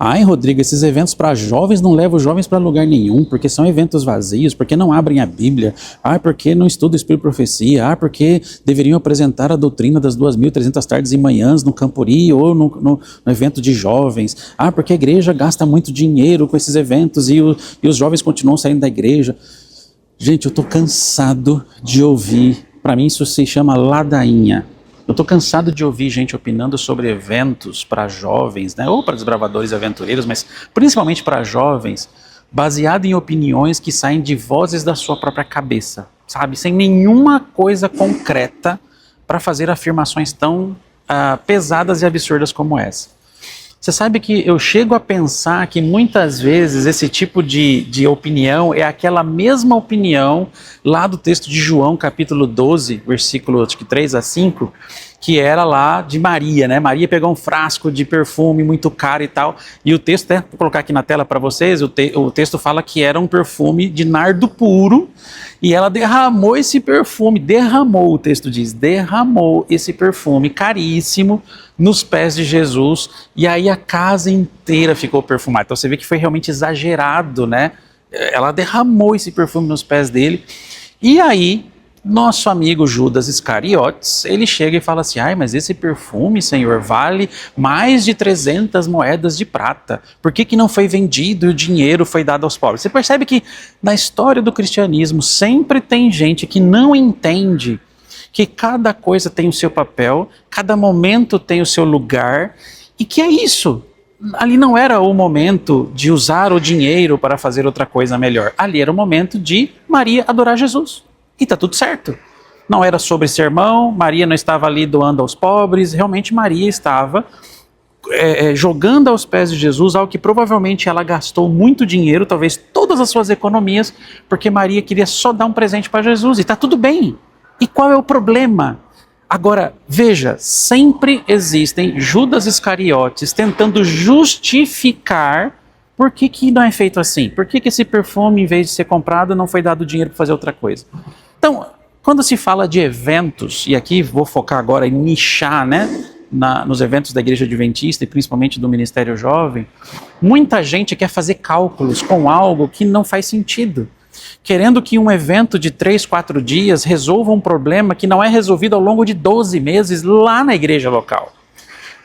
Ai, Rodrigo, esses eventos para jovens não levam os jovens para lugar nenhum, porque são eventos vazios, porque não abrem a Bíblia, porque não estudam Espírito e Profecia, porque deveriam apresentar a doutrina das 2.300 tardes e manhãs no Campuri ou no evento de jovens, porque a igreja gasta muito dinheiro com esses eventos e os jovens continuam saindo da igreja. Gente, eu estou cansado de ouvir, para mim isso se chama ladainha. Eu estou cansado de ouvir gente opinando sobre eventos para jovens, né, ou para desbravadores e aventureiros, mas principalmente para jovens, baseado em opiniões que saem de vozes da sua própria cabeça, sabe? Sem nenhuma coisa concreta para fazer afirmações tão pesadas e absurdas como essa. Você sabe que eu chego a pensar que muitas vezes esse tipo de opinião é aquela mesma opinião lá do texto de João, capítulo 12, versículo 3 a 5, que era lá de Maria, né? Maria pegou um frasco de perfume muito caro e tal, e o texto, vou colocar aqui na tela para vocês, o texto fala que era um perfume de nardo puro, e ela derramou esse perfume, o texto diz, derramou esse perfume caríssimo nos pés de Jesus, e aí a casa inteira ficou perfumada. Então você vê que foi realmente exagerado, né? Ela derramou esse perfume nos pés dele, e aí nosso amigo Judas Iscariotes, ele chega e fala assim, mas esse perfume, Senhor, vale mais de 300 moedas de prata. Por que não foi vendido e o dinheiro foi dado aos pobres? Você percebe que na história do cristianismo sempre tem gente que não entende que cada coisa tem o seu papel, cada momento tem o seu lugar, e que é isso. Ali não era o momento de usar o dinheiro para fazer outra coisa melhor. Ali era o momento de Maria adorar Jesus. E está tudo certo. Não era sobre sermão, Maria não estava ali doando aos pobres, realmente Maria estava jogando aos pés de Jesus algo que provavelmente ela gastou muito dinheiro, talvez todas as suas economias, porque Maria queria só dar um presente para Jesus, e está tudo bem. E qual é o problema? Agora, veja, sempre existem Judas Iscariotes tentando justificar por que não é feito assim? Por que esse perfume, em vez de ser comprado, não foi dado dinheiro para fazer outra coisa? Então, quando se fala de eventos, e aqui vou focar agora em nichar, né, nos eventos da Igreja Adventista e principalmente do Ministério Jovem, muita gente quer fazer cálculos com algo que não faz sentido, querendo que um evento de 3, 4 dias resolva um problema que não é resolvido ao longo de 12 meses lá na igreja local.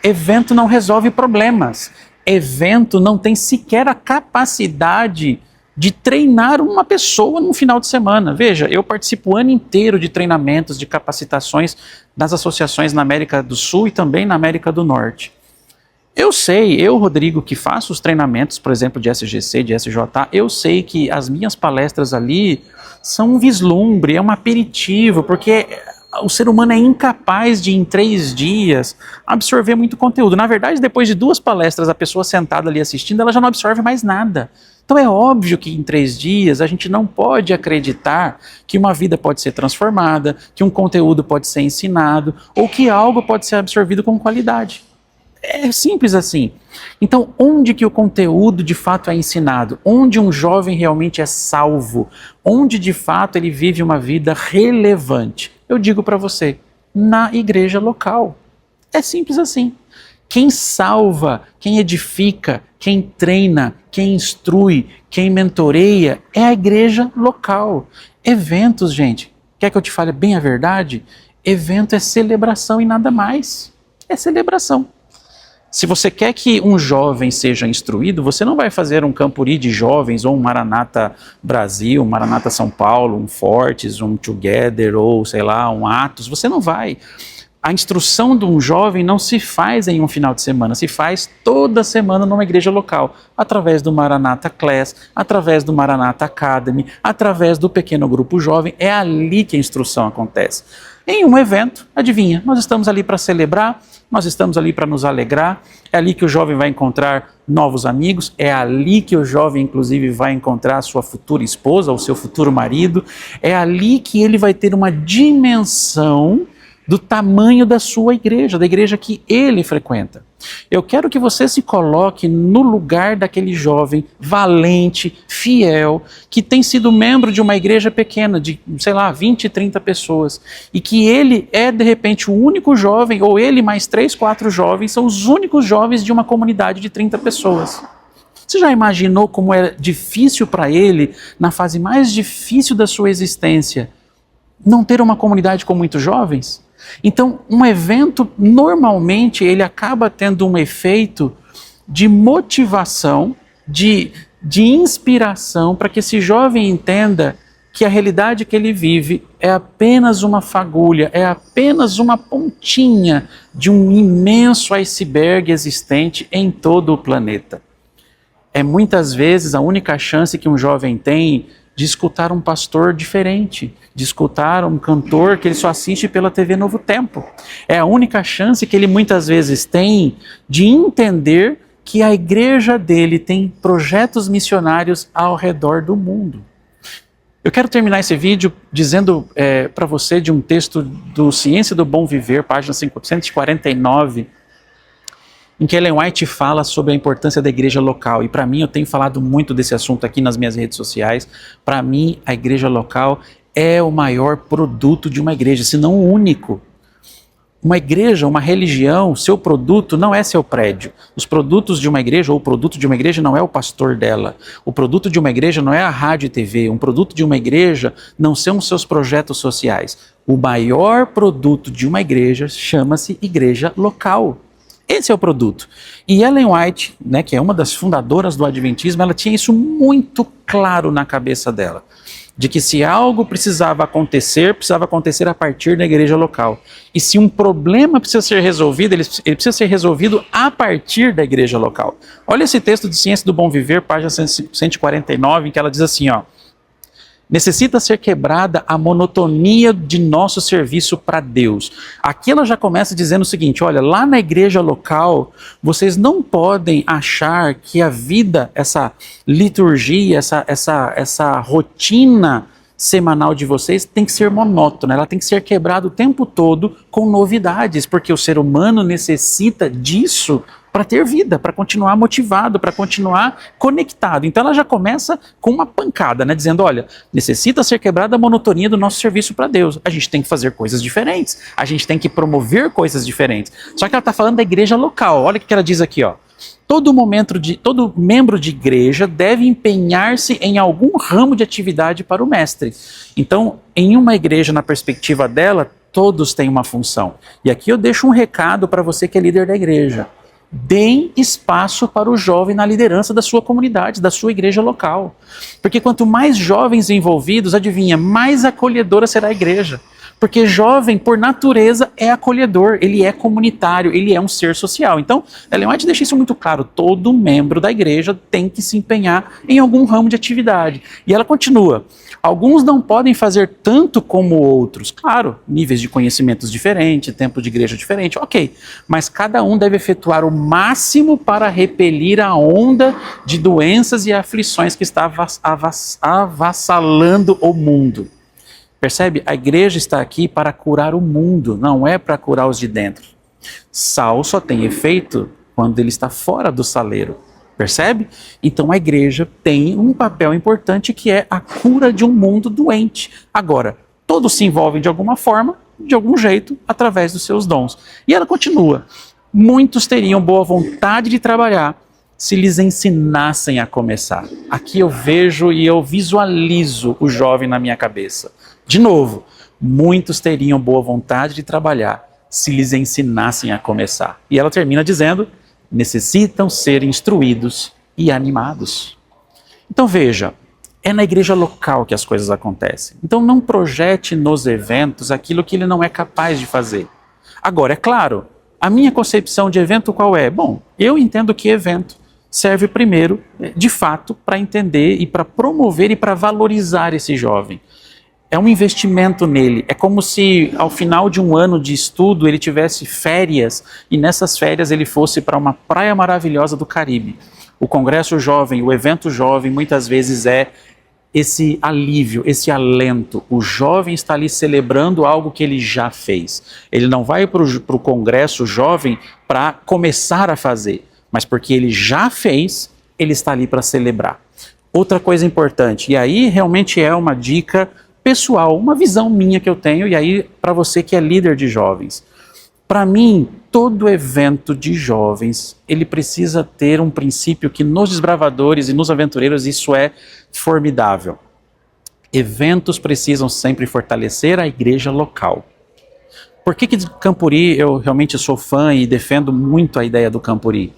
Evento não resolve problemas. Evento não tem sequer a capacidade de treinar uma pessoa num final de semana. Veja, eu participo o ano inteiro de treinamentos, de capacitações das associações na América do Sul e também na América do Norte. Eu sei, Rodrigo, que faço os treinamentos, por exemplo, de SGC, de SJ, eu sei que as minhas palestras ali são um vislumbre, é um aperitivo, porque o ser humano é incapaz de, em 3 dias, absorver muito conteúdo. Na verdade, depois de 2 palestras, a pessoa sentada ali assistindo, ela já não absorve mais nada. Então é óbvio que em 3 dias a gente não pode acreditar que uma vida pode ser transformada, que um conteúdo pode ser ensinado, ou que algo pode ser absorvido com qualidade. É simples assim. Então, onde que o conteúdo de fato é ensinado? Onde um jovem realmente é salvo? Onde de fato ele vive uma vida relevante? Eu digo para você, na igreja local. É simples assim. Quem salva, quem edifica, quem treina, quem instrui, quem mentoreia é a igreja local. Eventos, gente, quer que eu te fale bem a verdade? Evento é celebração e nada mais. É celebração. Se você quer que um jovem seja instruído, você não vai fazer um Campuri de jovens, ou um Maranata Brasil, um Maranata São Paulo, um Fortes, um Together, ou sei lá, um Atos, você não vai. A instrução de um jovem não se faz em um final de semana, se faz toda semana numa igreja local, através do Maranata Class, através do Maranata Academy, através do pequeno grupo jovem, é ali que a instrução acontece. Em um evento, adivinha, nós estamos ali para celebrar, nós estamos ali para nos alegrar, é ali que o jovem vai encontrar novos amigos, é ali que o jovem, inclusive, vai encontrar a sua futura esposa ou seu futuro marido, é ali que ele vai ter uma dimensão do tamanho da sua igreja, da igreja que ele frequenta. Eu quero que você se coloque no lugar daquele jovem valente, fiel, que tem sido membro de uma igreja pequena, de, 20, 30 pessoas, e que ele é, de repente, o único jovem, ou ele mais 3, 4 jovens, são os únicos jovens de uma comunidade de 30 pessoas. Você já imaginou como é difícil para ele, na fase mais difícil da sua existência, não ter uma comunidade com muitos jovens? Então, um evento, normalmente, ele acaba tendo um efeito de motivação, de inspiração, para que esse jovem entenda que a realidade que ele vive é apenas uma fagulha, é apenas uma pontinha de um imenso iceberg existente em todo o planeta. É muitas vezes a única chance que um jovem tem de escutar um pastor diferente, de escutar um cantor que ele só assiste pela TV Novo Tempo. É a única chance que ele muitas vezes tem de entender que a igreja dele tem projetos missionários ao redor do mundo. Eu quero terminar esse vídeo dizendo para você de um texto do Ciência do Bom Viver, página 549, em que Ellen White fala sobre a importância da igreja local. E para mim, eu tenho falado muito desse assunto aqui nas minhas redes sociais. Para mim, a igreja local é o maior produto de uma igreja, se não o único. Uma igreja, uma religião, seu produto não é seu prédio. Os produtos de uma igreja, ou o produto de uma igreja não é o pastor dela. O produto de uma igreja não é a rádio e TV. Um produto de uma igreja não são os seus projetos sociais. O maior produto de uma igreja chama-se igreja local. Esse é o produto. E Ellen White, que é uma das fundadoras do Adventismo, ela tinha isso muito claro na cabeça dela. De que se algo precisava acontecer a partir da igreja local. E se um problema precisa ser resolvido, ele precisa ser resolvido a partir da igreja local. Olha esse texto de Ciência do Bom Viver, página 149, em que ela diz assim, necessita ser quebrada a monotonia de nosso serviço para Deus. Aqui ela já começa dizendo o seguinte, olha, lá na igreja local, vocês não podem achar que a vida, essa liturgia, essa rotina semanal de vocês tem que ser monótona, ela tem que ser quebrada o tempo todo com novidades, porque o ser humano necessita disso para ter vida, para continuar motivado, para continuar conectado. Então ela já começa com uma pancada, dizendo, olha, necessita ser quebrada a monotonia do nosso serviço para Deus. A gente tem que fazer coisas diferentes, a gente tem que promover coisas diferentes. Só que ela está falando da igreja local. Olha o que ela diz aqui, todo membro de igreja deve empenhar-se em algum ramo de atividade para o mestre. Então, em uma igreja, na perspectiva dela, todos têm uma função. E aqui eu deixo um recado para você que é líder da igreja. Deem espaço para o jovem na liderança da sua comunidade, da sua igreja local. Porque quanto mais jovens envolvidos, adivinha, mais acolhedora será a igreja. Porque jovem, por natureza, é acolhedor, ele é comunitário, ele é um ser social. Então, Ellen White deixa isso muito claro, todo membro da igreja tem que se empenhar em algum ramo de atividade. E ela continua, alguns não podem fazer tanto como outros. Claro, níveis de conhecimentos diferentes, tempo de igreja diferente, ok. Mas cada um deve efetuar o máximo para repelir a onda de doenças e aflições que está avassalando o mundo. Percebe? A igreja está aqui para curar o mundo, não é para curar os de dentro. Sal só tem efeito quando ele está fora do saleiro. Percebe? Então a igreja tem um papel importante que é a cura de um mundo doente. Agora, todos se envolvem de alguma forma, de algum jeito, através dos seus dons. E ela continua, muitos teriam boa vontade de trabalhar se lhes ensinassem a começar. Aqui eu vejo e eu visualizo o jovem na minha cabeça. De novo, muitos teriam boa vontade de trabalhar se lhes ensinassem a começar. E ela termina dizendo, necessitam ser instruídos e animados. Então veja, é na igreja local que as coisas acontecem. Então não projete nos eventos aquilo que ele não é capaz de fazer. Agora, é claro, a minha concepção de evento qual é? Bom, eu entendo que evento serve primeiro, de fato, para entender e para promover e para valorizar esse jovem. É um investimento nele, é como se ao final de um ano de estudo ele tivesse férias e nessas férias ele fosse para uma praia maravilhosa do Caribe. O Congresso Jovem, o evento jovem muitas vezes é esse alívio, esse alento. O jovem está ali celebrando algo que ele já fez. Ele não vai para o congresso jovem para começar a fazer, mas porque ele já fez, ele está ali para celebrar. Outra coisa importante, e aí realmente é uma dica pessoal, uma visão minha que eu tenho, e aí para você que é líder de jovens. Para mim, todo evento de jovens, ele precisa ter um princípio que nos desbravadores e nos aventureiros isso é formidável. Eventos precisam sempre fortalecer a igreja local. Por que Campuri eu realmente sou fã e defendo muito a ideia do Campuri?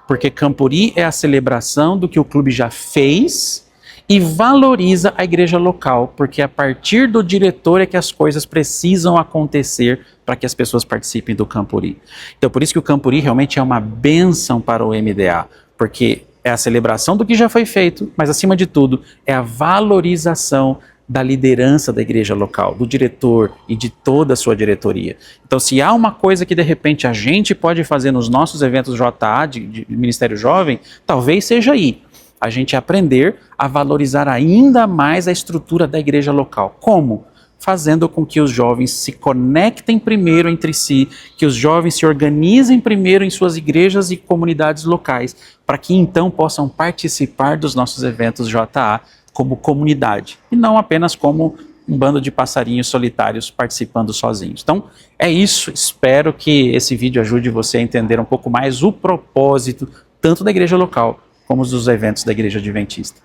Porque Campuri é a celebração do que o clube já fez e valoriza a igreja local, porque a partir do diretor é que as coisas precisam acontecer para que as pessoas participem do Campuri. Então por isso que o Campuri realmente é uma bênção para o MDA, porque é a celebração do que já foi feito, mas acima de tudo é a valorização da liderança da igreja local, do diretor e de toda a sua diretoria. Então se há uma coisa que de repente a gente pode fazer nos nossos eventos JA, de Ministério Jovem, talvez seja aí. A gente aprender a valorizar ainda mais a estrutura da igreja local. Como? Fazendo com que os jovens se conectem primeiro entre si, que os jovens se organizem primeiro em suas igrejas e comunidades locais, para que então possam participar dos nossos eventos JA como comunidade, e não apenas como um bando de passarinhos solitários participando sozinhos. Então, é isso. Espero que esse vídeo ajude você a entender um pouco mais o propósito, tanto da igreja local, como os dos eventos da Igreja Adventista.